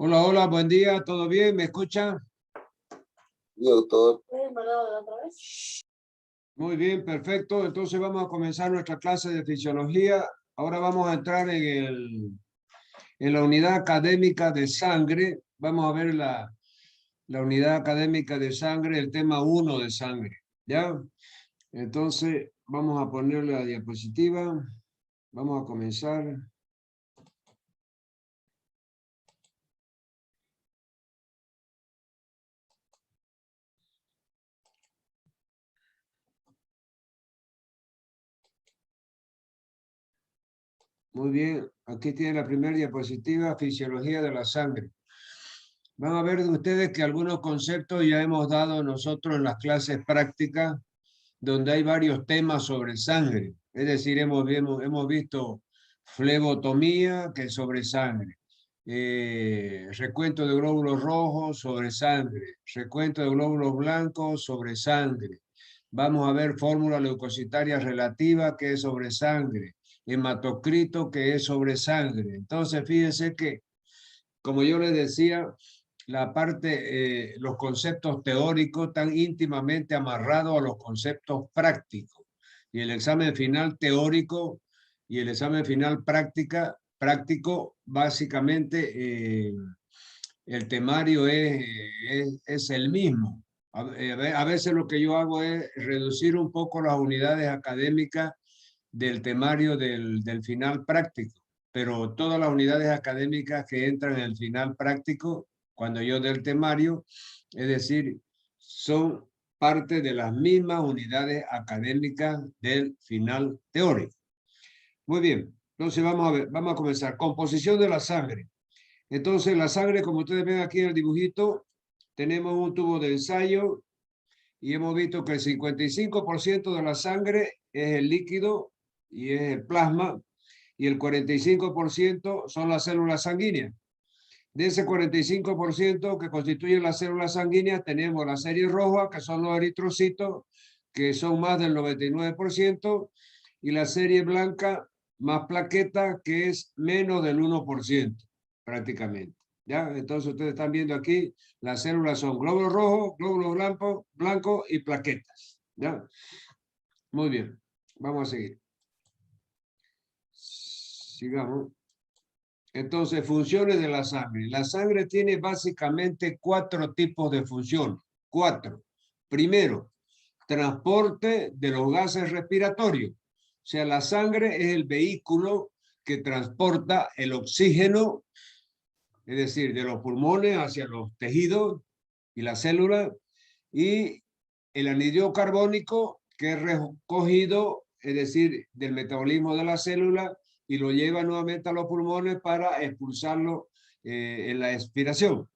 Hola, hola, buen día, ¿todo bien? ¿Me escuchan? Sí, doctor. Muy bien, perfecto. Entonces vamos a comenzar nuestra clase de fisiología. Ahora vamos a entrar en la unidad académica de sangre. Vamos a ver la unidad académica de sangre, el tema 1 de sangre. ¿Ya? Entonces vamos a ponerle la diapositiva. Vamos a comenzar. Muy bien, aquí tiene la primera diapositiva, fisiología de la sangre. Van a ver de ustedes que algunos conceptos ya hemos dado nosotros en las clases prácticas, donde hay varios temas sobre sangre. Es decir, hemos visto flebotomía, que es sobre sangre, recuento de glóbulos rojos sobre sangre, recuento de glóbulos blancos sobre sangre. Vamos a ver fórmula leucocitaria relativa, que es sobre sangre, hematocrito, que es sobre sangre. Entonces, fíjense que, como yo les decía, los conceptos teóricos están íntimamente amarrados a los conceptos prácticos. Y el examen final teórico y el examen final práctico, básicamente el temario es el mismo. A veces lo que yo hago es reducir un poco las unidades académicas del temario del final práctico, pero todas las unidades académicas que entran en el final práctico, cuando yo dé el temario, es decir, son parte de las mismas unidades académicas del final teórico. Muy bien, entonces vamos a comenzar. Composición de la sangre. Entonces la sangre, como ustedes ven aquí en el dibujito, tenemos un tubo de ensayo y hemos visto que el 55% de la sangre es el líquido y es el plasma, y el 45% son las células sanguíneas. De ese 45% que constituyen las células sanguíneas, tenemos la serie roja, que son los eritrocitos, que son más del 99%, y la serie blanca, más plaqueta, que es menos del 1%, prácticamente. ¿Ya? Entonces ustedes están viendo aquí, las células son glóbulos rojos, glóbulos blancos y plaquetas. ¿Ya? Muy bien, vamos a seguir. Sigamos. Entonces, funciones de la sangre. La sangre tiene básicamente 4 tipos de funciones. 4. Primero, transporte de los gases respiratorios. O sea, la sangre es el vehículo que transporta el oxígeno, es decir, de los pulmones hacia los tejidos y las células, y el anhídrido carbónico, que es recogido, es decir, del metabolismo de la célula, y lo lleva nuevamente a los pulmones para expulsarlo en la expiración.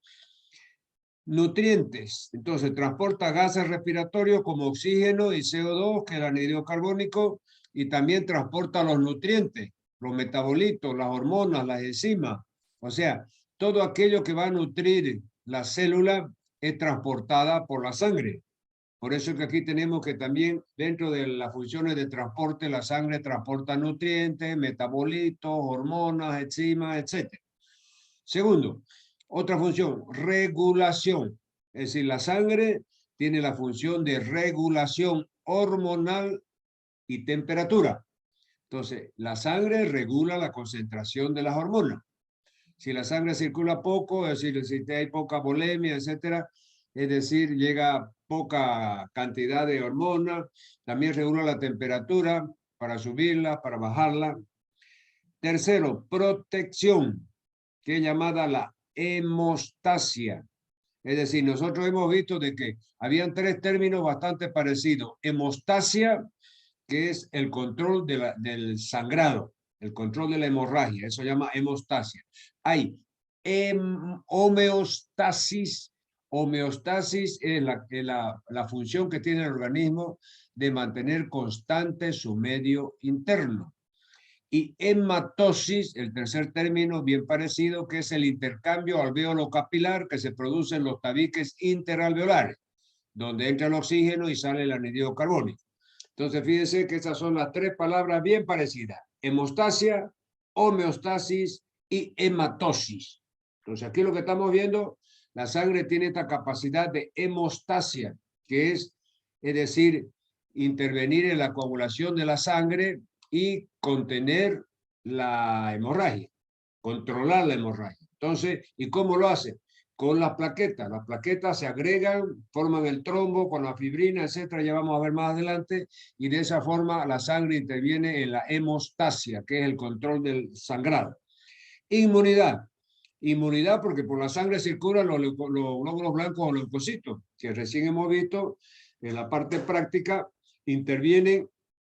Nutrientes. Entonces, transporta gases respiratorios como oxígeno y CO2, que es el anhídrido carbónico, y también transporta los nutrientes, los metabolitos, las hormonas, las enzimas. O sea, todo aquello que va a nutrir la célula es transportada por la sangre. Por eso es que aquí tenemos que también, dentro de las funciones de transporte, la sangre transporta nutrientes, metabolitos, hormonas, enzimas, etc. Segundo, otra función, regulación. Es decir, la sangre tiene la función de regulación hormonal y temperatura. Entonces, la sangre regula la concentración de las hormonas. Si la sangre circula poco, es decir, si hay poca volemia, etcétera, es decir, llega poca cantidad de hormonas, también regula la temperatura para subirla, para bajarla. Tercero, protección, que es llamada la hemostasia. Es decir, nosotros hemos visto de que habían 3 términos bastante parecidos. Hemostasia, que es el control del sangrado, el control de la hemorragia, eso se llama hemostasia. Hay homeostasis. Homeostasis es la función que tiene el organismo de mantener constante su medio interno. Y hematosis, el tercer término bien parecido, que es el intercambio alveolo capilar que se produce en los tabiques interalveolares, donde entra el oxígeno y sale el anhídrido carbónico. Entonces, fíjense que esas son las 3 palabras bien parecidas: hemostasia, homeostasis y hematosis. Entonces aquí lo que estamos viendo, la sangre tiene esta capacidad de hemostasia, que es decir, intervenir en la coagulación de la sangre y contener la hemorragia, controlar la hemorragia. Entonces, ¿y cómo lo hace? Con las plaquetas. Las plaquetas se agregan, forman el trombo con la fibrina, etcétera. Ya vamos a ver más adelante. Y de esa forma la sangre interviene en la hemostasia, que es el control del sangrado. Inmunidad. Inmunidad porque por la sangre circulan los glóbulos blancos o leucocitos, que recién hemos visto en la parte práctica, intervienen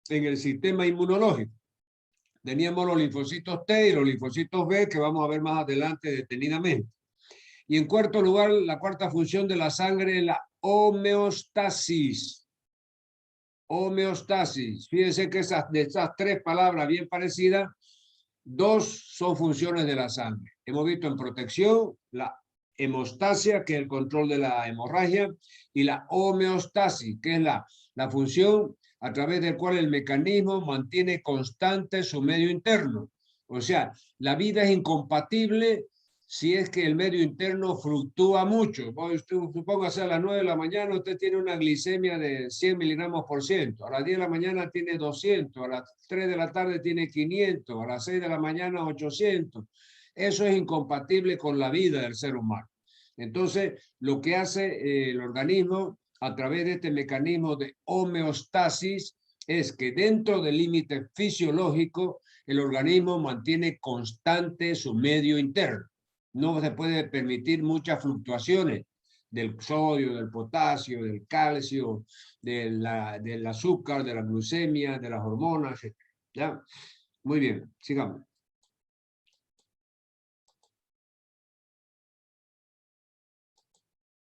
en el sistema inmunológico. Teníamos los linfocitos T y los linfocitos B, que vamos a ver más adelante detenidamente. Y en cuarto lugar, la cuarta función de la sangre es la homeostasis. Homeostasis. Fíjense que de esas tres palabras bien parecidas, dos son funciones de la sangre. Hemos visto en protección la hemostasia, que es el control de la hemorragia, y la homeostasis, que es la función a través del cual el mecanismo mantiene constante su medio interno. O sea, la vida es incompatible si es que el medio interno fluctúa mucho. Supóngase a las 9 de la mañana usted tiene una glicemia de 100 miligramos por ciento, a las 10 de la mañana tiene 200, a las 3 de la tarde tiene 500, a las 6 de la mañana 800. Eso es incompatible con la vida del ser humano. Entonces, lo que hace el organismo a través de este mecanismo de homeostasis es que dentro del límite fisiológico el organismo mantiene constante su medio interno. No se puede permitir muchas fluctuaciones del sodio, del potasio, del calcio, del azúcar, de la glucemia, de las hormonas, etc. ¿Ya? Muy bien, sigamos.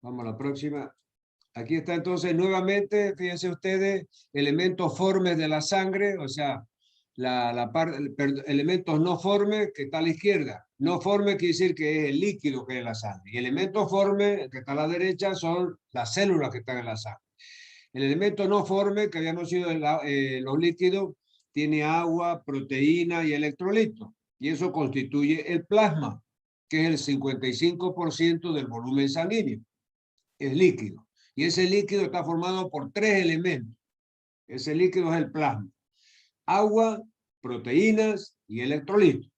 Vamos a la próxima. Aquí está entonces nuevamente, fíjense ustedes, elementos formes de la sangre, o sea, elementos no formes que está a la izquierda. No forme quiere decir que es el líquido que es la sangre. Y elementos formes que está a la derecha son las células que están en la sangre. El elemento no forme, que habíamos sido los líquidos, tiene agua, proteína y electrolitos. Y eso constituye el plasma, que es el 55% del volumen sanguíneo. Es líquido. Y ese líquido está formado por tres elementos. Ese líquido es el plasma. Agua, proteínas y electrolitos.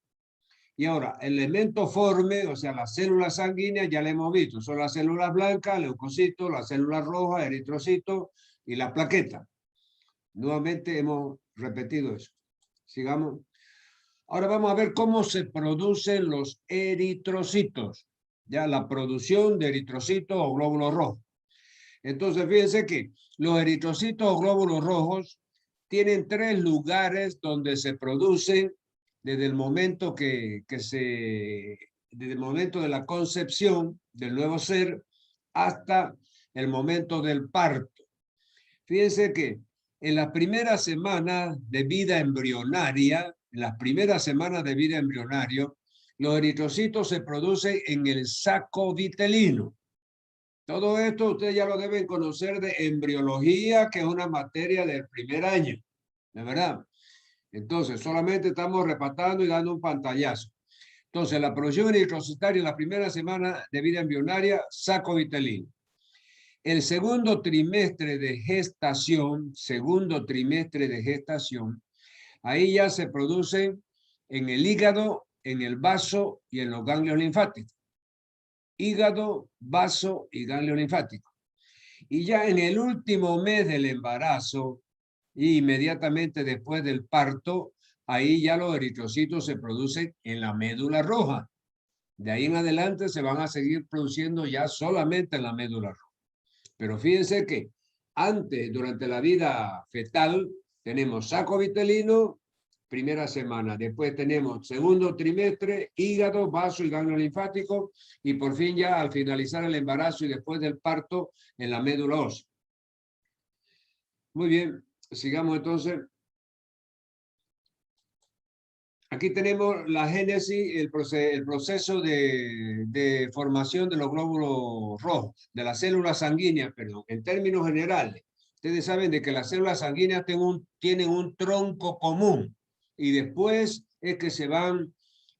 Y ahora, elemento forme, o sea, las células sanguíneas, ya le hemos visto, son las células blancas, leucocitos, las células rojas, eritrocitos y la plaqueta. Nuevamente hemos repetido eso. Sigamos. Ahora vamos a ver cómo se producen los eritrocitos. Ya la producción de eritrocitos o glóbulos rojos. Entonces, fíjense que los eritrocitos o glóbulos rojos tienen tres lugares donde se producen desde el momento desde el momento de la concepción del nuevo ser hasta el momento del parto. Fíjense que en las primeras semanas de vida embrionaria, los eritrocitos se producen en el saco vitelino. Todo esto ustedes ya lo deben conocer de embriología, que es una materia del primer año, ¿de verdad? Entonces, solamente estamos repasando y dando un pantallazo. Entonces, la producción eritrocitaria en la primera semana de vida embrionaria, saco vitelino. El segundo trimestre de gestación, ahí ya se produce en el hígado, en el vaso y en los ganglios linfáticos. Hígado, vaso y ganglio linfático. Y ya en el último mes del embarazo, y inmediatamente después del parto, ahí ya los eritrocitos se producen en la médula roja. De ahí en adelante se van a seguir produciendo ya solamente en la médula roja. Pero fíjense que antes, durante la vida fetal, tenemos saco vitelino, primera semana. Después tenemos segundo trimestre, hígado, vaso y ganglio linfático. Y por fin ya al finalizar el embarazo y después del parto en la médula ósea. Muy bien, sigamos entonces. Aquí tenemos la génesis, el proceso de formación de los glóbulos rojos, de las células sanguíneas, perdón, en términos generales. Ustedes saben de que las células sanguíneas tienen un tronco común y después es que se van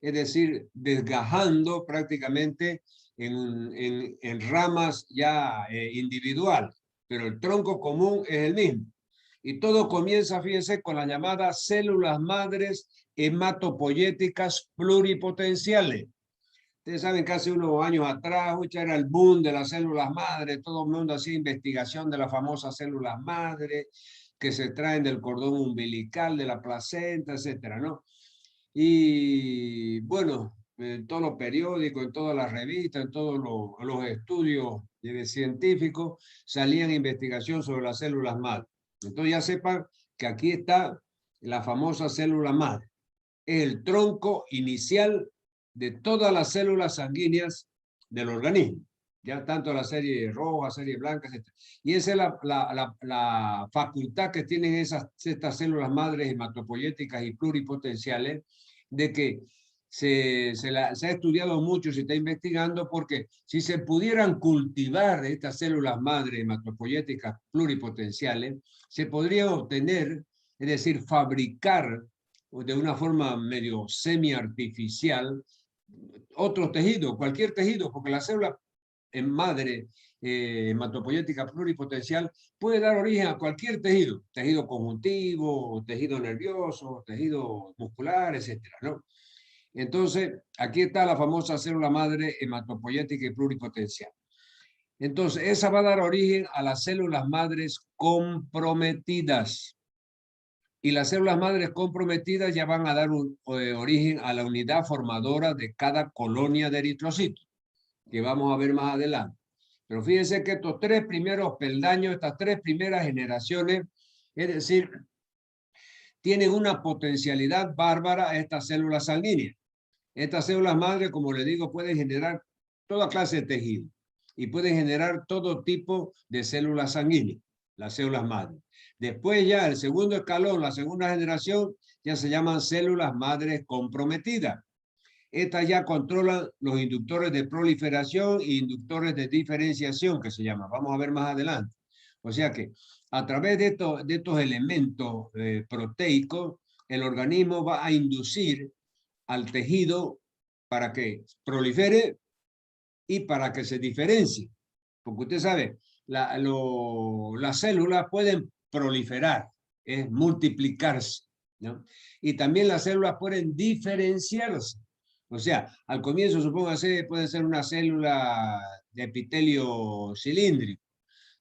es decir, desgajando prácticamente en ramas ya individuales, pero el tronco común es el mismo. Y todo comienza, fíjense, con las llamadas células madres hematopoyéticas pluripotenciales. Ustedes saben que hace unos años atrás, era el boom de las células madres, todo el mundo hacía investigación de las famosas células madres que se traen del cordón umbilical, de la placenta, etcétera, ¿no? Y bueno, en todos los periódicos, en todas las revistas, en todos los estudios científicos, salían investigación sobre las células madre. Entonces ya sepan que aquí está la famosa célula madre. Es el tronco inicial de todas las células sanguíneas del organismo. Ya tanto la serie roja, serie blanca, etc. Y esa es la facultad que tienen estas células madres hematopoyéticas y pluripotenciales, de que se ha estudiado mucho, se está investigando, porque si se pudieran cultivar estas células madres hematopoyéticas pluripotenciales, se podría obtener, es decir, fabricar de una forma medio semi-artificial otros tejidos, cualquier tejido, porque la célula en madre hematopoyética pluripotencial puede dar origen a cualquier tejido, tejido conjuntivo, tejido nervioso, tejido muscular, etcétera, ¿no? Entonces, aquí está la famosa célula madre hematopoyética y pluripotencial. Entonces, esa va a dar origen a las células madres comprometidas. Y las células madres comprometidas ya van a dar origen a la unidad formadora de cada colonia de eritrocitos, que vamos a ver más adelante. Pero fíjense que estos tres primeros peldaños, estas tres primeras generaciones, es decir, tienen una potencialidad bárbara a estas células sanguíneas. Estas células madres, como les digo, pueden generar toda clase de tejido y pueden generar todo tipo de células sanguíneas, las células madres. Después ya el segundo escalón, la segunda generación, ya se llaman células madres comprometidas. Estas ya controlan los inductores de proliferación e inductores de diferenciación, que se llaman. Vamos a ver más adelante. O sea que a través de estos elementos proteicos, el organismo va a inducir al tejido para que prolifere y para que se diferencie. Porque usted sabe, las células pueden proliferar, es multiplicarse, ¿no? Y también las células pueden diferenciarse. O sea, al comienzo, supóngase, puede ser una célula de epitelio cilíndrico.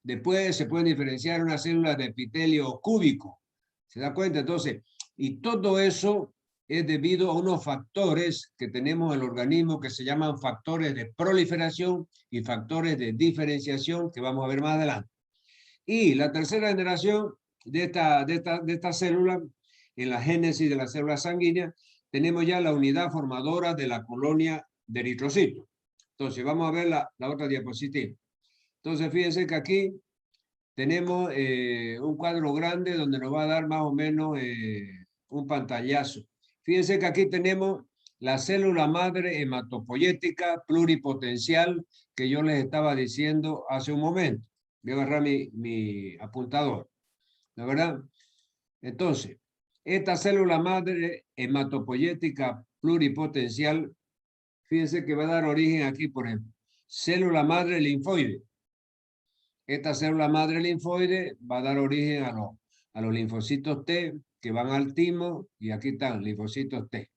Después se pueden diferenciar una célula de epitelio cúbico. ¿Se da cuenta? Entonces, y todo eso es debido a unos factores que tenemos en el organismo que se llaman factores de proliferación y factores de diferenciación, que vamos a ver más adelante. Y la tercera generación de esta célula, en la génesis de la célula sanguínea, tenemos ya la unidad formadora de la colonia de eritrocitos. Entonces, vamos a ver la otra diapositiva. Entonces, fíjense que aquí tenemos un cuadro grande donde nos va a dar más o menos un pantallazo. Fíjense que aquí tenemos la célula madre hematopoyética pluripotencial que yo les estaba diciendo hace un momento. Voy a agarrar mi apuntador, ¿la verdad? Entonces, esta célula madre hematopoyética pluripotencial, fíjense que va a dar origen aquí, por ejemplo, célula madre linfoide. Esta célula madre linfoide va a dar origen a los linfocitos T que van al timo, y aquí están linfocitos T,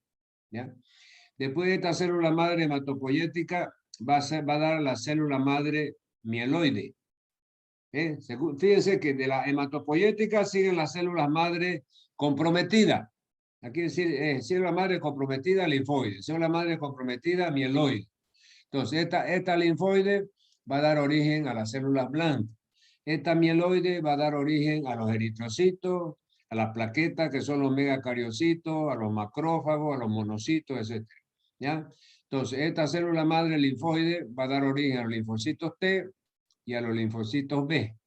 ¿ya? Después de esta célula madre hematopoyética va a dar la célula madre mieloide. Fíjense que de la hematopoyética siguen las células madre comprometidas. Aquí decir célula madre comprometida linfoide, célula madre comprometida mieloide. Entonces esta linfoide va a dar origen a las células blancas. Esta mieloide va a dar origen a los eritrocitos, a las plaquetas, que son los megacariocitos, a los macrófagos, a los monocitos, etc. ¿Ya? Entonces, esta célula madre linfoide va a dar origen a los linfocitos T y a los linfocitos B.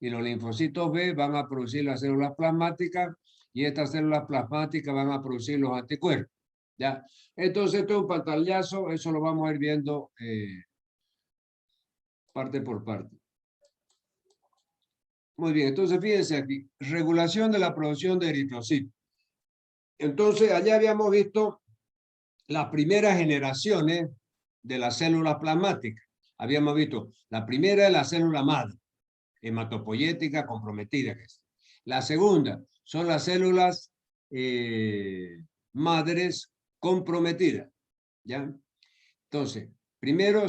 Y los linfocitos B van a producir las células plasmáticas, y estas células plasmáticas van a producir los anticuerpos. ¿Ya? Entonces, esto es un pantallazo, eso lo vamos a ir viendo parte por parte. Muy bien, entonces fíjense aquí, regulación de la producción de eritrocitos. Entonces, allá habíamos visto las primeras generaciones de las células plasmáticas. Habíamos visto, la primera es la célula madre, hematopoyética comprometida. La segunda son las células madres comprometidas, ¿ya? Entonces, primero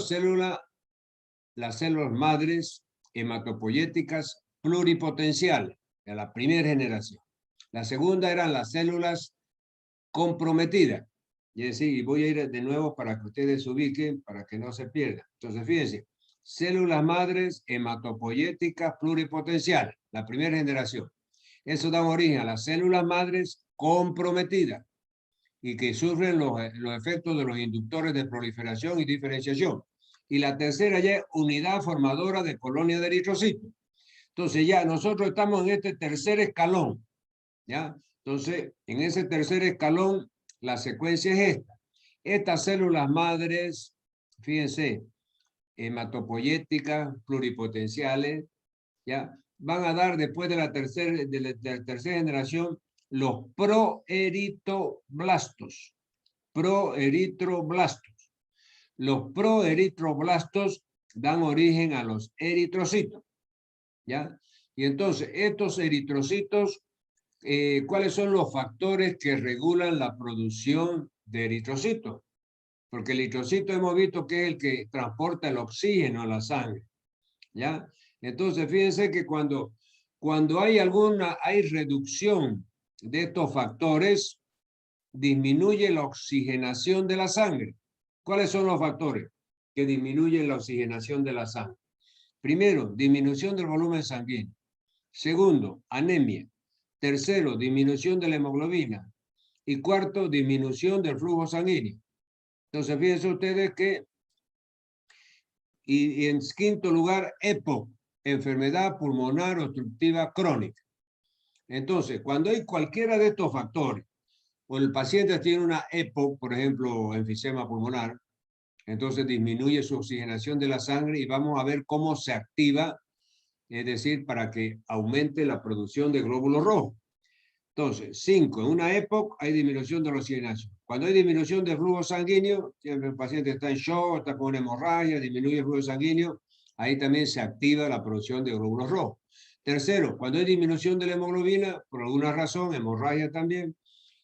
las células madres hematopoyéticas pluripotenciales, de la primera generación. La segunda eran las células comprometidas. Y es decir, y voy a ir de nuevo para que ustedes se ubiquen, para que no se pierdan. Entonces, fíjense, células madres hematopoyéticas pluripotenciales, la primera generación. Eso da origen a las células madres comprometidas y que sufren los efectos de los inductores de proliferación y diferenciación. Y la tercera ya es unidad formadora de colonia de eritrocitos. Entonces ya nosotros estamos en este tercer escalón, ¿ya? Entonces, en ese tercer escalón, la secuencia es esta. Estas células madres, fíjense, hematopoyéticas, pluripotenciales, ¿ya? Van a dar después de la tercera generación los proeritroblastos. Proeritroblastos. Los proeritroblastos dan origen a los eritrocitos, ¿ya? Y entonces, estos eritrocitos, ¿cuáles son los factores que regulan la producción de eritrocitos? Porque el eritrocito hemos visto que es el que transporta el oxígeno a la sangre, ¿ya? Entonces, fíjense que cuando hay reducción de estos factores, disminuye la oxigenación de la sangre. ¿Cuáles son los factores que disminuyen la oxigenación de la sangre? Primero, disminución del volumen sanguíneo. Segundo, anemia. Tercero, disminución de la hemoglobina. Y cuarto, disminución del flujo sanguíneo. Entonces, fíjense ustedes que, y en quinto lugar, EPOC, enfermedad pulmonar obstructiva crónica. Entonces, cuando hay cualquiera de estos factores, o el paciente tiene una EPOC, por ejemplo, enfisema pulmonar, entonces disminuye su oxigenación de la sangre y vamos a ver cómo se activa, es decir, para que aumente la producción de glóbulos rojos. Entonces, 5, en una EPOC hay disminución de la oxigenación. Cuando hay disminución del flujo sanguíneo, siempre el paciente está en shock, está con una hemorragia, disminuye el flujo sanguíneo, ahí también se activa la producción de glóbulos rojos. Tercero, cuando hay disminución de la hemoglobina, por alguna razón, hemorragia también,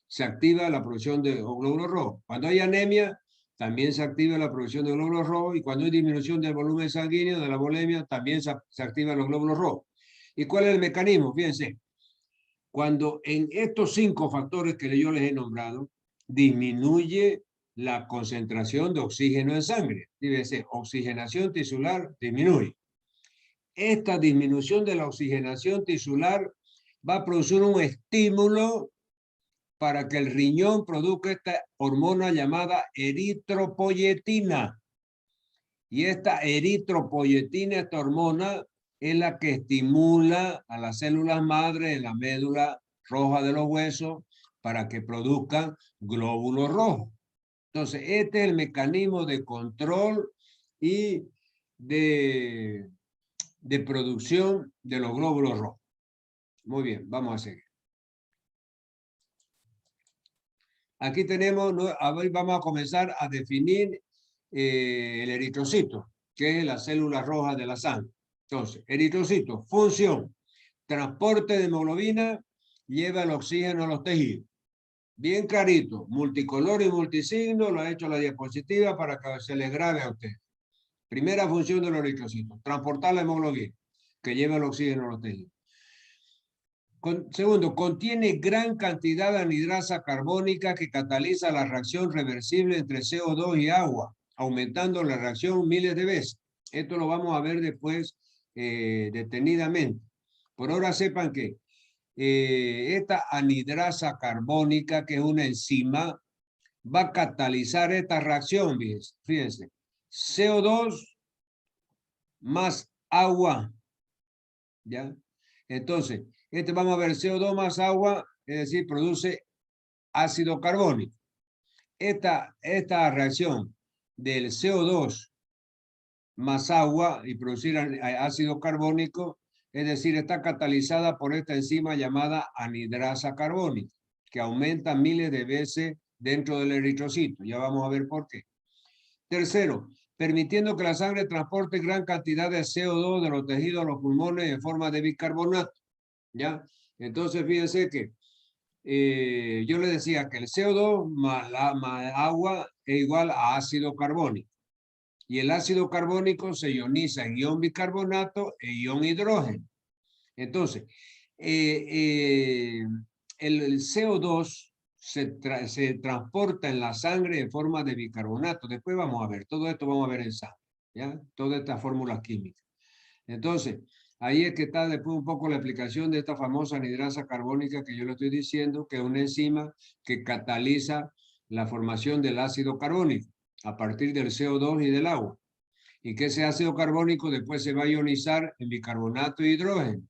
se activa la producción de glóbulos rojos. Cuando hay anemia, también se activa la producción de glóbulos rojos, y cuando hay disminución del volumen sanguíneo, de la volemia, también se activan los glóbulos rojos. ¿Y cuál es el mecanismo? Fíjense, cuando en estos 5 factores que yo les he nombrado, disminuye la concentración de oxígeno en sangre. Fíjense, oxigenación tisular disminuye. Esta disminución de la oxigenación tisular va a producir un estímulo para que el riñón produzca esta hormona llamada eritropoyetina. Y esta eritropoyetina, esta hormona, es la que estimula a las células madre en la médula roja de los huesos para que produzcan glóbulos rojos. Entonces, este es el mecanismo de control y de producción de los glóbulos rojos. Muy bien, vamos a seguir. Aquí tenemos, vamos a comenzar a definir el eritrocito, que es la célula roja de la sangre. Entonces, eritrocito, función, transporte de hemoglobina, lleva el oxígeno a los tejidos. Bien clarito, multicolor y multisigno, lo ha hecho la diapositiva para que se les grabe a ustedes. Primera función del eritrocito, transportar la hemoglobina, que lleva el oxígeno a los tejidos. Segundo, contiene gran cantidad de anhidrasa carbónica que cataliza la reacción reversible entre CO2 y agua, aumentando la reacción miles de veces. Esto lo vamos a ver después detenidamente. Por ahora sepan que esta anhidrasa carbónica, que es una enzima, va a catalizar esta reacción, fíjense. CO2 más agua, ¿ya? Entonces, vamos a ver, CO2 más agua, es decir, produce ácido carbónico. Esta reacción del CO2 más agua y producir ácido carbónico, es decir, está catalizada por esta enzima llamada anhidrasa carbónica, que aumenta miles de veces dentro del eritrocito. Ya vamos a ver por qué. Tercero, permitiendo que la sangre transporte gran cantidad de CO2 de los tejidos a los pulmones en forma de bicarbonato. ¿Ya? Entonces, fíjense que yo le decía que el CO2 más agua es igual a ácido carbónico. Y el ácido carbónico se ioniza en ion bicarbonato e ion hidrógeno. Entonces, el CO2 se transporta en la sangre en forma de bicarbonato. Después vamos a ver, todo esto vamos a ver en sangre, ¿ya? Todas estas fórmulas químicas. Entonces, ahí es que está después un poco la explicación de esta famosa anhidrasa carbónica que yo le estoy diciendo, que es una enzima que cataliza la formación del ácido carbónico a partir del CO2 y del agua. Y que ese ácido carbónico después se va a ionizar en bicarbonato e hidrógeno.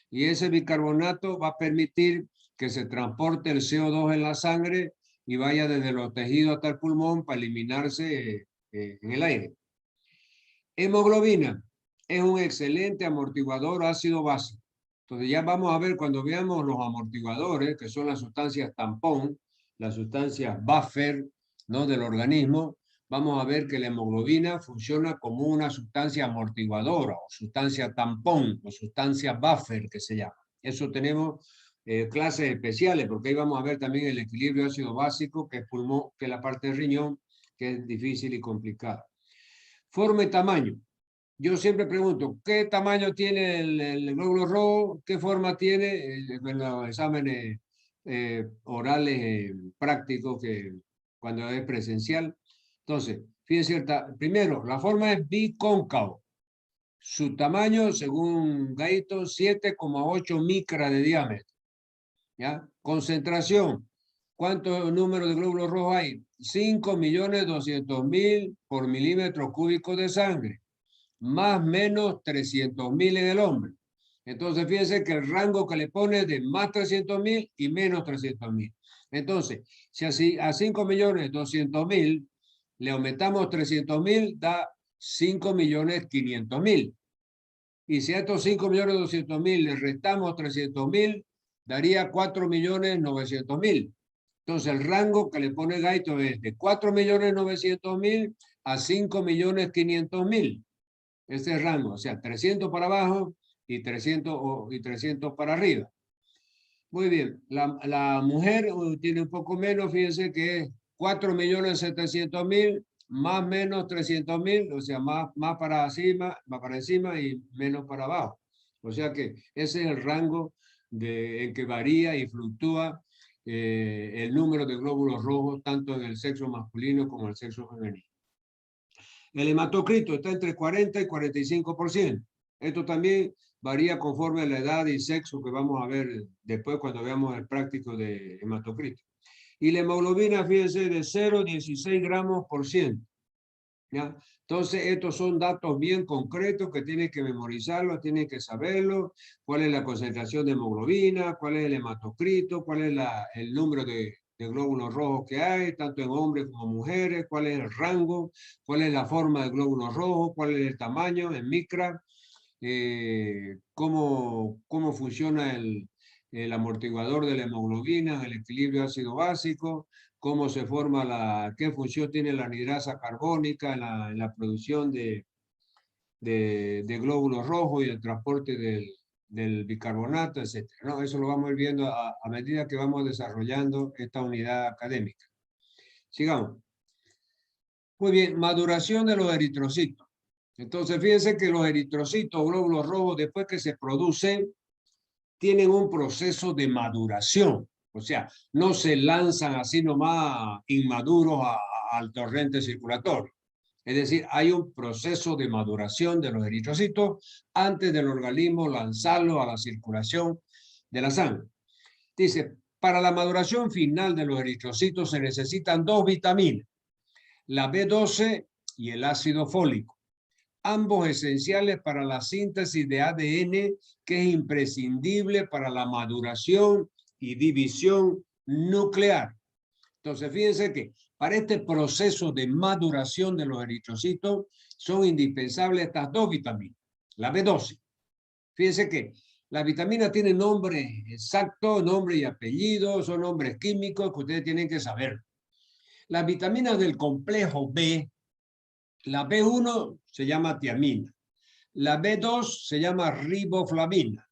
Y ese bicarbonato va a permitir que se transporte el CO2 en la sangre y vaya desde los tejidos hasta el pulmón para eliminarse en el aire. Hemoglobina es un excelente amortiguador ácido básico. Entonces ya vamos a ver cuando veamos los amortiguadores, que son las sustancias tampón, las sustancias buffer, ¿no?, del organismo, vamos a ver que la hemoglobina funciona como una sustancia amortiguadora o sustancia tampón o sustancia buffer que se llama. Eso tenemos clases especiales porque ahí vamos a ver también el equilibrio ácido básico que es pulmón, que es la parte del riñón, que es difícil y complicada. Forma y tamaño. Yo siempre pregunto, ¿qué tamaño tiene el glóbulo rojo? ¿Qué forma tiene? En los exámenes orales prácticos que cuando es presencial. Entonces, fíjense, primero, la forma es bicóncavo. Su tamaño, según Guyton, 7,8 micras de diámetro. ¿Ya? Concentración. ¿Cuántos números de glóbulos rojos hay? 5.200.000 por milímetro cúbico de sangre. Más o menos 300.000 en el hombre. Entonces, fíjense que el rango que le pone es de más 300.000 y menos 300.000. Entonces, si así a 5.200.000 le aumentamos 300.000, da 5.500.000. Y si a estos 5.200.000 le restamos 300.000, daría 4.900.000. Entonces, el rango que le pone Guyton es de 4.900.000 a 5.500.000. Ese es el rango, o sea, 300 para abajo y 300 para arriba. Muy bien, la mujer tiene un poco menos, fíjense que es 4.700.000 más o menos 300.000, o sea, más para encima y menos para abajo. O sea que ese es el rango en que varía y fluctúa el número de glóbulos rojos, tanto en el sexo masculino como en el sexo femenino. El hematocrito está entre 40 y 45%. Esto también varía conforme a la edad y sexo que vamos a ver después cuando veamos el práctico de hematocrito. Y la hemoglobina, fíjense, de 0,16 gramos por ciento. ¿Ya? Entonces, estos son datos bien concretos que tienen que memorizarlos, tienen que saberlo, cuál es la concentración de hemoglobina, cuál es el hematocrito, cuál es el número de glóbulos rojos que hay, tanto en hombres como mujeres, cuál es el rango, cuál es la forma de glóbulos rojos, cuál es el tamaño en micra, cómo funciona el amortiguador de la hemoglobina, el equilibrio ácido básico, cómo se forma qué función tiene la anhidrasa carbónica en la producción de glóbulos rojos y el transporte del bicarbonato, etc. No, eso lo vamos a ir viendo a medida que vamos desarrollando esta unidad académica. Sigamos. Muy bien, maduración de los eritrocitos. Entonces, fíjense que los eritrocitos, glóbulos rojos, después que se producen, tienen un proceso de maduración. O sea, no se lanzan así nomás inmaduros al torrente circulatorio. Es decir, hay un proceso de maduración de los eritrocitos antes del organismo lanzarlo a la circulación de la sangre. Dice, para la maduración final de los eritrocitos se necesitan dos vitaminas, la B12 y el ácido fólico, ambos esenciales para la síntesis de ADN, que es imprescindible para la maduración y división nuclear. Entonces, fíjense que para este proceso de maduración de los eritrocitos son indispensables estas dos vitaminas. La B12. Fíjense que la vitamina tiene nombre exacto, nombre y apellido, son nombres químicos que ustedes tienen que saber. Las vitaminas del complejo B, la B1 se llama tiamina, la B2 se llama riboflavina,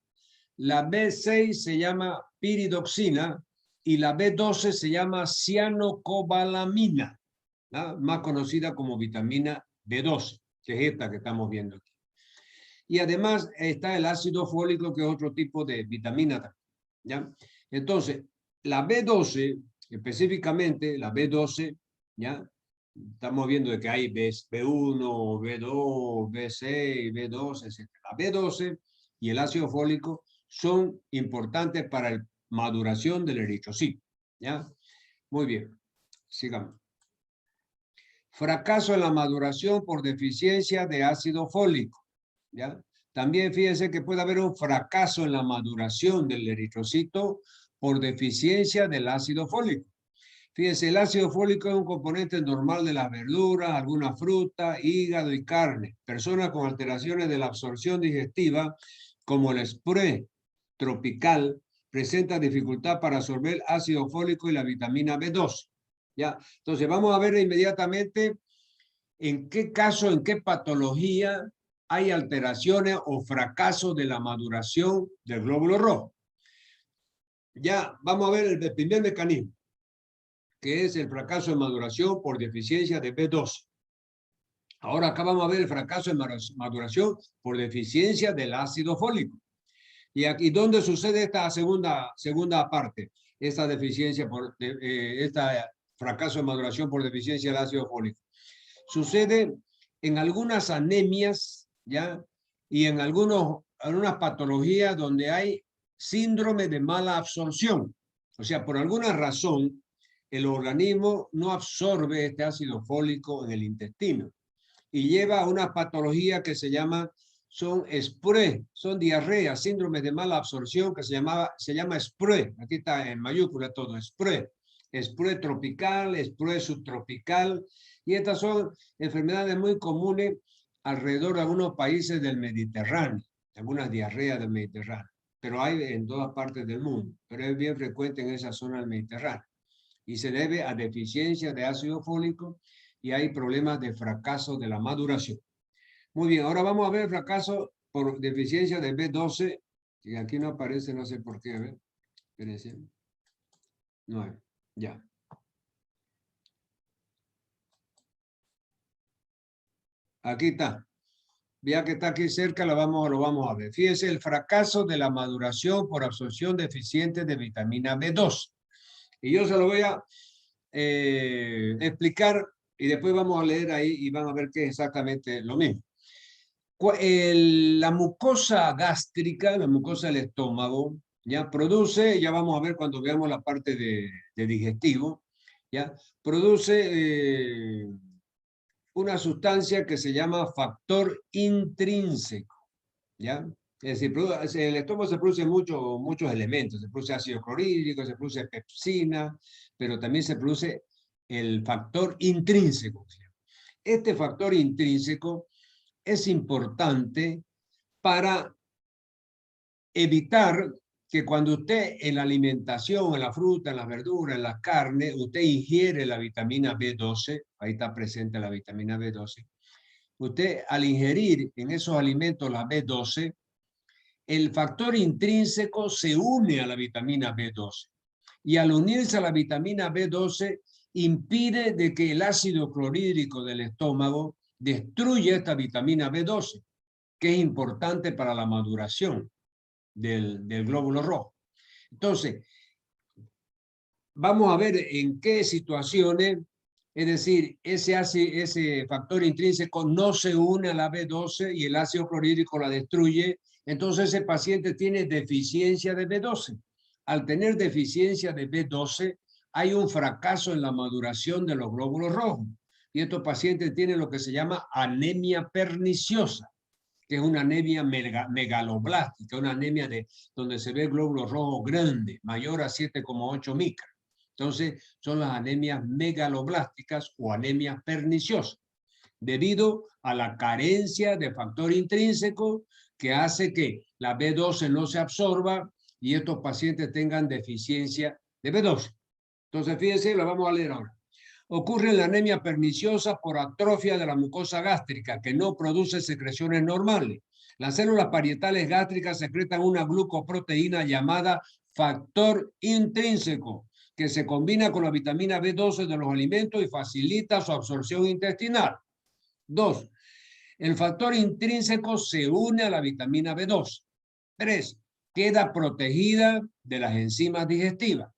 la B6 se llama piridoxina y la B12 se llama cianocobalamina, ¿no? Más conocida como vitamina B12, que es esta que estamos viendo aquí. Y además está el ácido fólico, que es otro tipo de vitamina, ¿ya? Entonces, la B12, específicamente la B12, ¿ya? Estamos viendo de que hay B1, B2, B6, B12, etc. La B12 y el ácido fólico son importantes para la maduración del eritrocito, ¿ya? Muy bien, sigamos. Fracaso en la maduración por deficiencia de ácido fólico, ¿ya? También fíjense que puede haber un fracaso en la maduración del eritrocito por deficiencia del ácido fólico. Fíjense, el ácido fólico es un componente normal de las verduras, alguna fruta, hígado y carne. Personas con alteraciones de la absorción digestiva, como el sprue tropical, presentan dificultad para absorber ácido fólico y la vitamina B12. ¿Ya? Entonces, vamos a ver inmediatamente en qué caso, en qué patología hay alteraciones o fracaso de la maduración del glóbulo rojo. Ya, vamos a ver el primer mecanismo, que es el fracaso de maduración por deficiencia de B12. Ahora acá vamos a ver el fracaso de maduración por deficiencia del ácido fólico. Y aquí, ¿dónde sucede esta segunda parte? Esta deficiencia por esta fracaso de maduración por deficiencia del ácido fólico. Sucede en algunas anemias, ¿ya? Y en algunas patologías donde hay síndrome de mala absorción. O sea, por alguna razón, el organismo no absorbe este ácido fólico en el intestino y lleva a una patología que se llama, son SPRE, son diarrea, síndrome de mala absorción, que se llama SPRE. Aquí está en mayúscula todo, SPRE. SPRE tropical, SPRE subtropical, y estas son enfermedades muy comunes alrededor de algunos países del Mediterráneo, algunas diarreas del Mediterráneo, pero hay en todas partes del mundo, pero es bien frecuente en esa zona del Mediterráneo, y se debe a deficiencia de ácido fólico y hay problemas de fracaso de la maduración. Muy bien, ahora vamos a ver fracaso por deficiencia de B12, que aquí no aparece, no sé por qué, a ver, espérense. No hay, ya. Aquí está. Ya que está aquí cerca, lo vamos a ver. Fíjense, el fracaso de la maduración por absorción deficiente de vitamina B2. Y yo se lo voy a explicar y después vamos a leer ahí y van a ver que es exactamente lo mismo. La mucosa gástrica, la mucosa del estómago, ya produce, ya vamos a ver cuando veamos la parte de digestivo, ya produce una sustancia que se llama factor intrínseco, ¿ya? Es decir, en el estómago se producen muchos elementos, se produce ácido clorhídrico, se produce pepsina, pero también se produce el factor intrínseco. Este factor intrínseco es importante para evitar que cuando usted en la alimentación, en la fruta, en las verduras, en la carne, usted ingiere la vitamina B12, ahí está presente la vitamina B12, usted al ingerir en esos alimentos la B12, el factor intrínseco se une a la vitamina B12 y al unirse a la vitamina B12 impide de que el ácido clorhídrico del estómago destruya esta vitamina B12, que es importante para la maduración del glóbulo rojo. Entonces, vamos a ver en qué situaciones, es decir, ese factor intrínseco no se une a la B12 y el ácido clorhídrico la destruye, entonces ese paciente tiene deficiencia de B12. Al tener deficiencia de B12, hay un fracaso en la maduración de los glóbulos rojos. Y estos pacientes tienen lo que se llama anemia perniciosa, que es una anemia megaloblástica, una anemia donde se ve glóbulos rojos grandes, mayor a 7,8 micras. Entonces, son las anemias megaloblásticas o anemias perniciosas, debido a la carencia de factor intrínseco que hace que la B12 no se absorba y estos pacientes tengan deficiencia de B12. Entonces, fíjense, lo vamos a leer ahora. Ocurre en la anemia perniciosa por atrofia de la mucosa gástrica, que no produce secreciones normales. Las células parietales gástricas secretan una glucoproteína llamada factor intrínseco, que se combina con la vitamina B12 de los alimentos y facilita su absorción intestinal. 2. El factor intrínseco se une a la vitamina B12. 3. Queda protegida de las enzimas digestivas.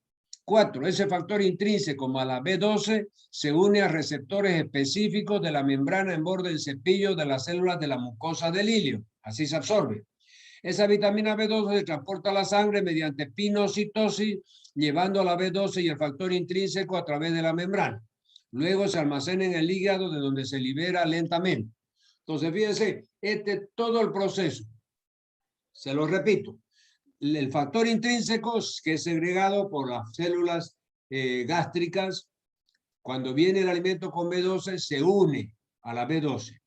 4. Ese factor intrínseco más la B12 se une a receptores específicos de la membrana en borde del cepillo de las células de la mucosa del ilio. Así se absorbe. Esa vitamina B12 se transporta a la sangre mediante pinocitosis, llevando la B12 y el factor intrínseco a través de la membrana. Luego se almacena en el hígado, de donde se libera lentamente. Entonces, fíjense, todo el proceso. Se lo repito. El factor intrínseco, que es segregado por las células gástricas, cuando viene el alimento con B12, se une a la B12.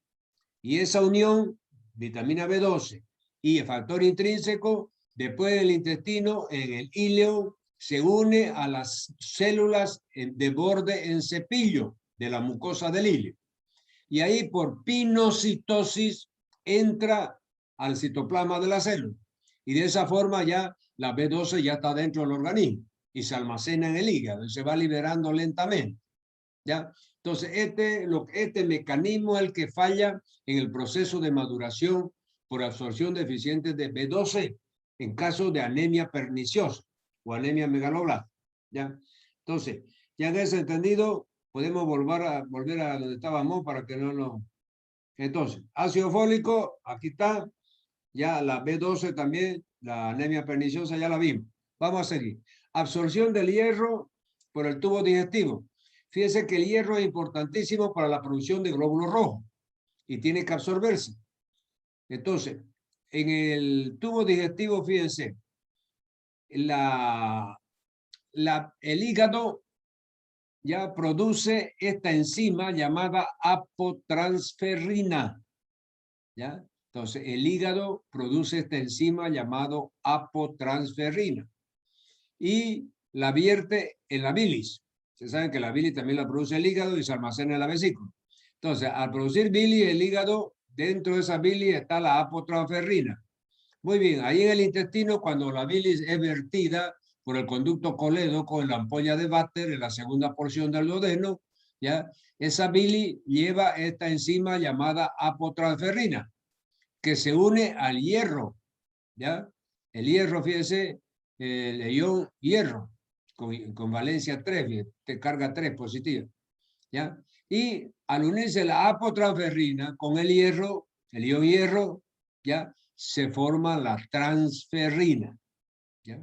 Y esa unión, vitamina B12 y el factor intrínseco, después del intestino, en el ileo, se une a las células de borde en cepillo de la mucosa del ileo. Y ahí, por pinocitosis, entra al citoplasma de la célula. Y de esa forma ya la B12 ya está dentro del organismo y se almacena en el hígado y se va liberando lentamente. ¿Ya? Entonces, este mecanismo es el que falla en el proceso de maduración por absorción deficiente de B12 en caso de anemia perniciosa o anemia megaloblástica. ¿Ya? Entonces, ya en ese entendido, podemos volver a donde estábamos para que no nos... Entonces, ácido fólico, aquí está. Ya la B12 también, la anemia perniciosa ya la vimos. Vamos a seguir. Absorción del hierro por el tubo digestivo. Fíjense que el hierro es importantísimo para la producción de glóbulos rojos y tiene que absorberse. Entonces, en el tubo digestivo, fíjense, el hígado ya produce esta enzima llamada apotransferrina. ¿Ya? Entonces, el hígado produce esta enzima llamado apotransferrina y la vierte en la bilis. Ustedes saben que la bilis también la produce el hígado y se almacena en la vesícula. Entonces, al producir bilis, el hígado, dentro de esa bilis está la apotransferrina. Muy bien, ahí en el intestino, cuando la bilis es vertida por el conducto colédoco en la ampolla de Vater, en la segunda porción del duodeno, ¿ya? Esa bilis lleva esta enzima llamada apotransferrina, que se une al hierro, ¿ya? El hierro, fíjense, el ion hierro, con valencia 3, te carga 3 positiva, ¿ya? Y al unirse la apotransferrina con el hierro, el ion hierro, ¿ya? Se forma la transferrina, ¿ya?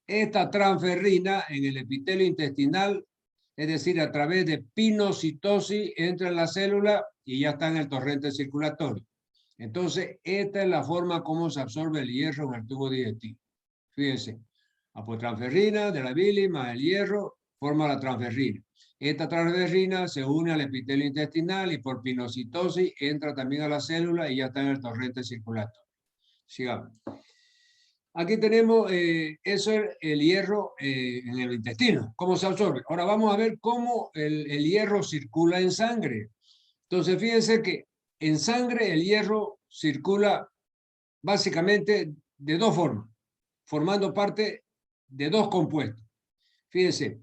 Esta transferrina en el epitelio intestinal, es decir, a través de pinocitosis, entra en la célula y ya está en el torrente circulatorio. Entonces, esta es la forma como se absorbe el hierro en el tubo digestivo. Fíjense, apotransferrina de la bilis más el hierro forma la transferrina. Esta transferrina se une al epitelio intestinal y por pinocitosis entra también a la célula y ya está en el torrente circulatorio. Sigamos. Aquí tenemos eso es el hierro en el intestino, cómo se absorbe. Ahora vamos a ver cómo el hierro circula en sangre. Entonces, fíjense que en sangre el hierro circula básicamente de dos formas, formando parte de dos compuestos. Fíjense,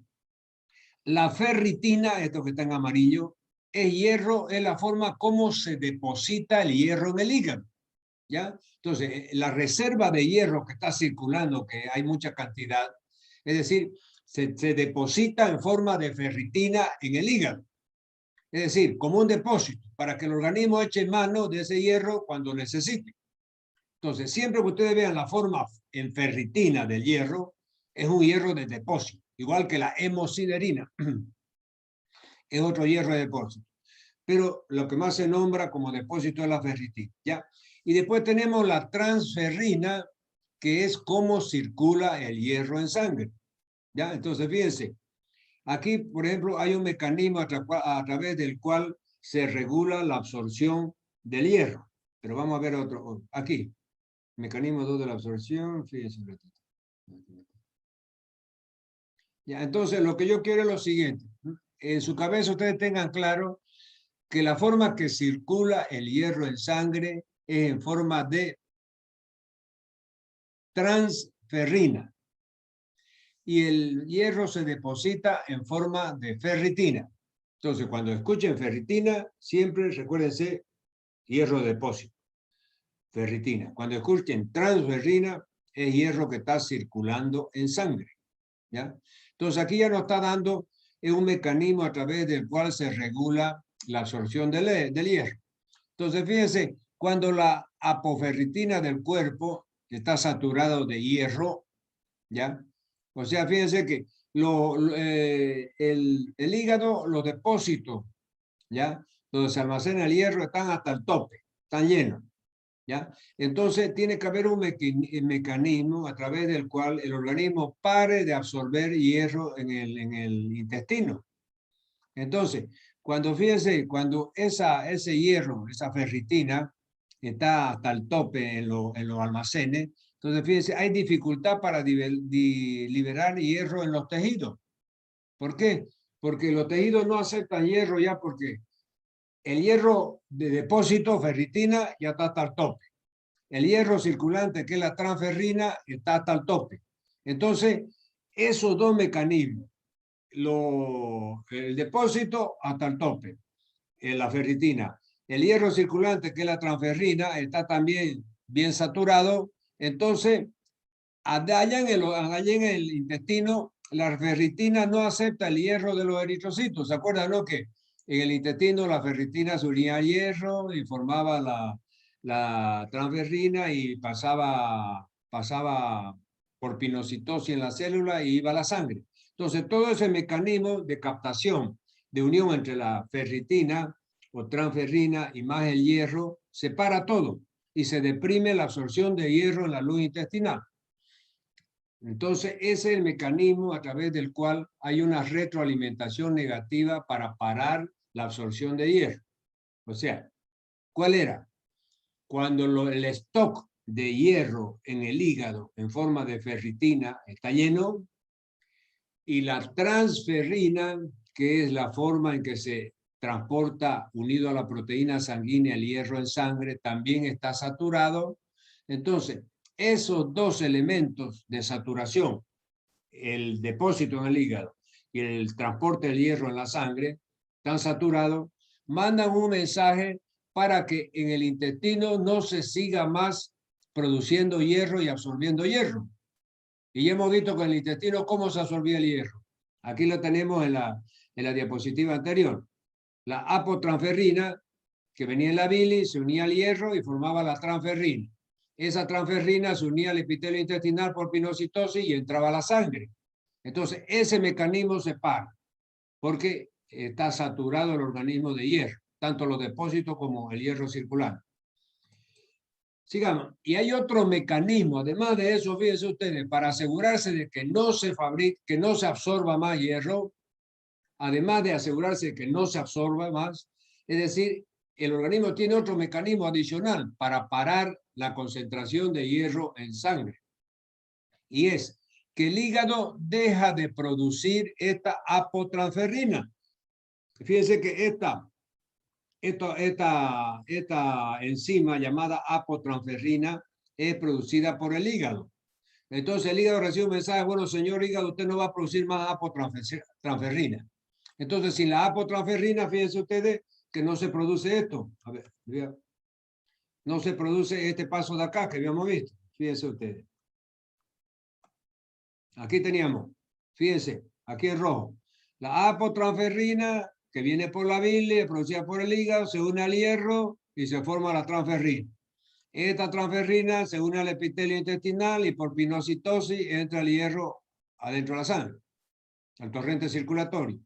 la ferritina, esto que está en amarillo, es hierro, es la forma como se deposita el hierro en el hígado. ¿Ya? Entonces, la reserva de hierro que está circulando, que hay mucha cantidad, es decir, se deposita en forma de ferritina en el hígado. Es decir, como un depósito, para que el organismo eche mano de ese hierro cuando necesite. Entonces, siempre que ustedes vean la forma en ferritina del hierro, es un hierro de depósito, igual que la hemosiderina. Es otro hierro de depósito. Pero lo que más se nombra como depósito es la ferritina, ¿ya? Y después tenemos la transferrina, que es cómo circula el hierro en sangre, ¿ya? Entonces, fíjense, aquí, por ejemplo, hay un mecanismo a través del cual se regula la absorción del hierro. Pero vamos a ver otro, aquí, mecanismo 2 de la absorción, fíjense un ratito. Ya, entonces, lo que yo quiero es lo siguiente. en su cabeza ustedes tengan claro que la forma que circula el hierro en sangre es en forma de transferrina. Y el hierro se deposita en forma de ferritina. Entonces, cuando escuchen ferritina, siempre recuérdense hierro de depósito, ferritina. Cuando escuchen transferrina, es hierro que está circulando en sangre, ¿ya? Entonces, aquí ya nos está dando un mecanismo a través del cual se regula la absorción del hierro. Entonces, fíjense, cuando la apoferritina del cuerpo está saturado de hierro, ¿ya? O sea, fíjense que el hígado, los depósitos, ¿ya? Donde se almacena el hierro están hasta el tope, están llenos, ¿ya? Entonces tiene que haber un mecanismo a través del cual el organismo pare de absorber hierro en el intestino. Entonces, fíjense, cuando ese hierro, esa ferritina, está hasta el tope en los almacenes, entonces fíjense, hay dificultad para liberar hierro en los tejidos. ¿Por qué? Porque los tejidos no aceptan hierro ya porque el hierro de depósito, ferritina, ya está hasta el tope. El hierro circulante, que es la transferrina, está hasta el tope. Entonces, esos dos mecanismos, el depósito hasta el tope, la ferritina. El hierro circulante, que es la transferrina, está también bien saturado. Entonces, allá en el intestino, la ferritina no acepta el hierro de los eritrocitos. ¿Se acuerdan, no? Que en el intestino la ferritina se unía al hierro y formaba la transferrina y pasaba por pinocitosis en la célula y iba a la sangre. Entonces, todo ese mecanismo de captación, de unión entre la ferritina o transferrina y más el hierro, separa todo y se deprime la absorción de hierro en la luz intestinal. Entonces, ese es el mecanismo a través del cual hay una retroalimentación negativa para parar la absorción de hierro. O sea, ¿cuál era? Cuando el stock de hierro en el hígado en forma de ferritina está lleno y la transferrina, que es la forma en que se transporta unido a la proteína sanguínea el hierro en sangre, también está saturado. Entonces, esos dos elementos de saturación, el depósito en el hígado y el transporte del hierro en la sangre, están saturados, mandan un mensaje para que en el intestino no se siga más produciendo hierro y absorbiendo hierro. Y ya hemos visto con el intestino cómo se absorbía el hierro. Aquí lo tenemos en la diapositiva anterior. La apotransferrina, que venía en la bilis, se unía al hierro y formaba la transferrina. Esa transferrina se unía al epitelio intestinal por pinocitosis y entraba a la sangre. Entonces, ese mecanismo se para, porque está saturado el organismo de hierro, tanto los depósitos como el hierro circulante. Sigamos. Y hay otro mecanismo, además de eso, fíjense ustedes, para asegurarse de que no se fabrique, que no se absorba más hierro, además de asegurarse de que no se absorba más, es decir, el organismo tiene otro mecanismo adicional para parar la concentración de hierro en sangre. Y es que el hígado deja de producir esta apotransferrina. Fíjense que esta enzima llamada apotransferrina es producida por el hígado. Entonces el hígado recibe un mensaje, bueno, señor hígado, usted no va a producir más apotransferina. Entonces, sin la apotransferina, fíjense ustedes que no se produce esto. A ver, no se produce este paso de acá que habíamos visto. Fíjense ustedes. Aquí teníamos, fíjense, aquí en rojo. La apotransferrina que viene por la bilis, producida por el hígado, se une al hierro y se forma la transferrina. Esta transferrina se une al epitelio intestinal y por pinocitosis entra el hierro adentro de la sangre, al torrente circulatorio.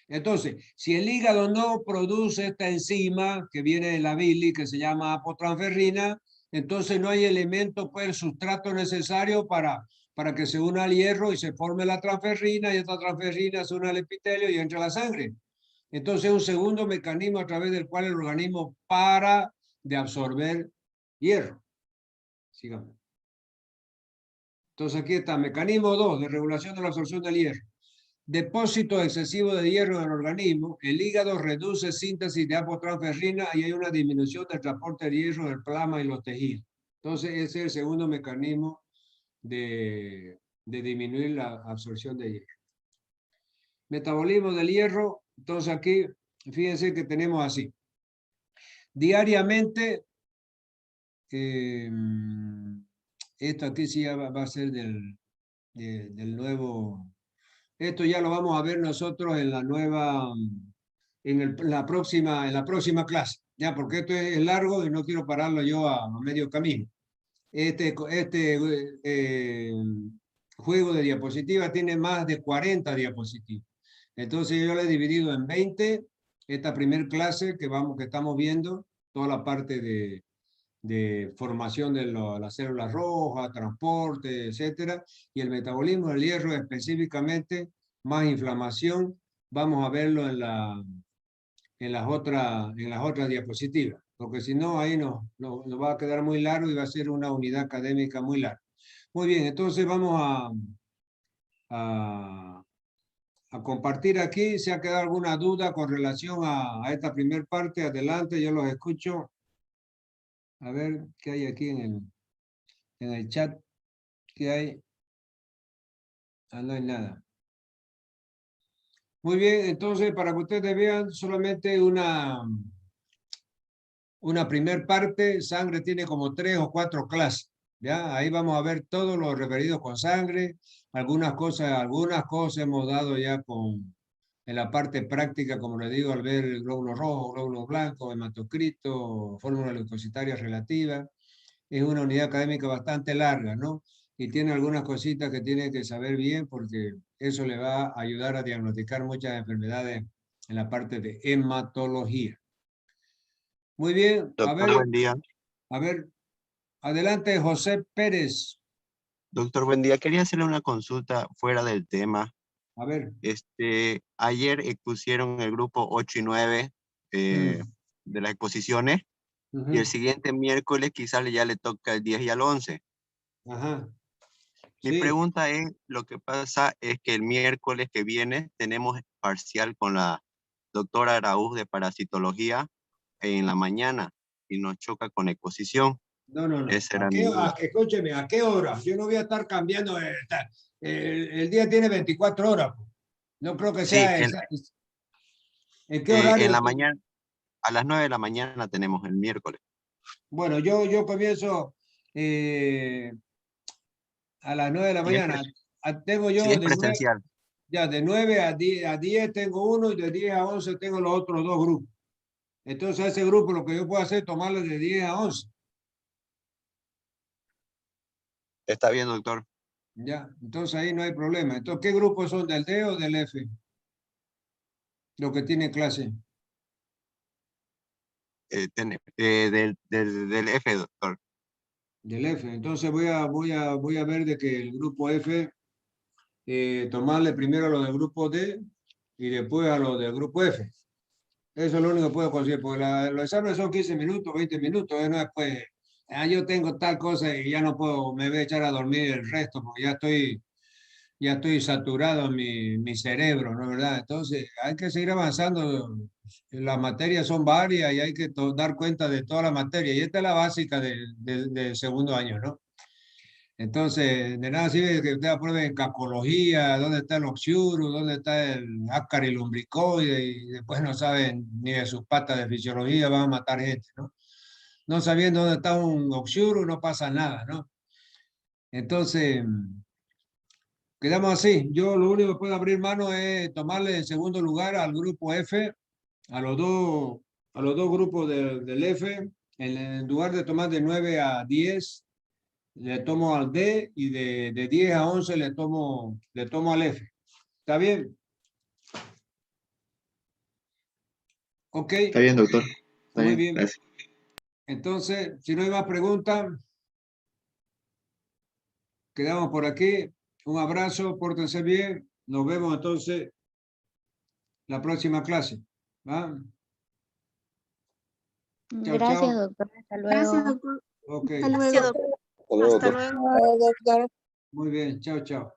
Entonces, si el hígado no produce esta enzima que viene de la bilis, que se llama apotransferrina, entonces no hay elemento, pues, el sustrato necesario para que se una al hierro y se forme la transferrina, y esta transferrina se une al epitelio y entra a la sangre. Entonces, un segundo mecanismo a través del cual el organismo para de absorber hierro. Sigamos. Entonces, aquí está, mecanismo 2 de regulación de la absorción del hierro. Depósito excesivo de hierro en el organismo, el hígado reduce síntesis de apotransferrina y hay una disminución del transporte de hierro del plasma y los tejidos. Entonces, ese es el segundo mecanismo de disminuir la absorción de hierro. Metabolismo del hierro, entonces aquí, fíjense que tenemos así. Diariamente, esto aquí sí ya va a ser del nuevo. Esto ya lo vamos a ver nosotros en la nueva, en la próxima clase, ya, porque esto es largo y no quiero pararlo yo a medio camino. Este juego de diapositivas tiene más de 40 diapositivas. Entonces yo lo he dividido en 20, esta primer clase que estamos viendo, toda la parte de formación de las células rojas, transporte, etcétera, y el metabolismo del hierro específicamente, más inflamación, vamos a verlo en las otras diapositivas, porque si no, ahí nos va a quedar muy largo y va a ser una unidad académica muy larga. Muy bien, entonces vamos a compartir aquí. Si ha quedado alguna duda con relación a esta primera parte, adelante, yo los escucho. A ver qué hay aquí en el chat. ¿Qué hay? Ah, no hay nada. Muy bien, entonces para que ustedes vean solamente una primer parte. Sangre tiene como 3 o 4 clases. ¿Ya? Ahí vamos a ver todos los referidos con sangre. Algunas cosas hemos dado ya en la parte práctica, como les digo, al ver el glóbulo rojo, glóbulo blanco, hematocrito, fórmula leucocitaria relativa. Es una unidad académica bastante larga, ¿no? Y tiene algunas cositas que tiene que saber bien porque eso le va a ayudar a diagnosticar muchas enfermedades en la parte de hematología. Muy bien, Doctor, buen día. A ver, adelante José Pérez. Doctor, buen día. Quería hacerle una consulta fuera del tema. A ver. Ayer expusieron el grupo 8 y 9 de las exposiciones y el siguiente miércoles quizás ya le toca el 10 y al 11. Ajá. Mi pregunta es, lo que pasa es que el miércoles que viene tenemos parcial con la doctora Araúz de parasitología en la mañana y nos choca con exposición. No. Esa era mi duda. Escúcheme, ¿a qué hora? Yo no voy a estar cambiando. El día tiene 24 horas. No creo que sea esa. ¿En qué horario? En la mañana, a las 9 de la mañana tenemos el miércoles. Bueno, yo comienzo a las 9 de la mañana. Tengo yo es presencial. De 9 a 10 tengo uno y de 10 a 11 tengo los otros 2 grupos. Entonces a ese grupo lo que yo puedo hacer es tomarlo de 10 a 11. Está bien, doctor. Ya, entonces ahí no hay problema. Entonces, ¿qué grupos son, del D o del F? Lo que tiene clase. Del F, doctor. Del F. Entonces voy a ver de que el grupo F, tomarle primero a lo del grupo D y después a lo del grupo F. Eso es lo único que puedo conseguir, porque los exámenes son 15 minutos, 20 minutos, no es pues, yo tengo tal cosa y ya no puedo, me voy a echar a dormir el resto, porque ya estoy saturado en mi cerebro, ¿no es verdad? Entonces hay que seguir avanzando. Las materias son varias y hay que dar cuenta de toda la materia. Y esta es la básica del segundo año, ¿no? Entonces, de nada sirve que usted apruebe cacología, dónde está el oxiurus, dónde está el ácaro y lumbricoide, y después no saben ni de sus patas de fisiología, van a matar gente, ¿no? No sabiendo dónde está un oxiurus, no pasa nada, ¿no? Entonces, quedamos así. Yo lo único que puedo abrir mano es tomarle en segundo lugar al grupo F, a los dos grupos del F. En lugar de tomar de 9 a 10, le tomo al D, y de 10 a 11 le tomo al F. ¿Está bien? Ok. Está bien, doctor. Está Muy bien. Gracias. Entonces, si no hay más preguntas, quedamos por aquí. Un abrazo, pórtense bien. Nos vemos entonces la próxima clase. ¿Va? Chao, Gracias, chao. doctor. Hasta luego. Gracias, doctor. Ok. Hasta luego. Hasta luego, Hasta doctor. luego. Muy bien. Chao, chao.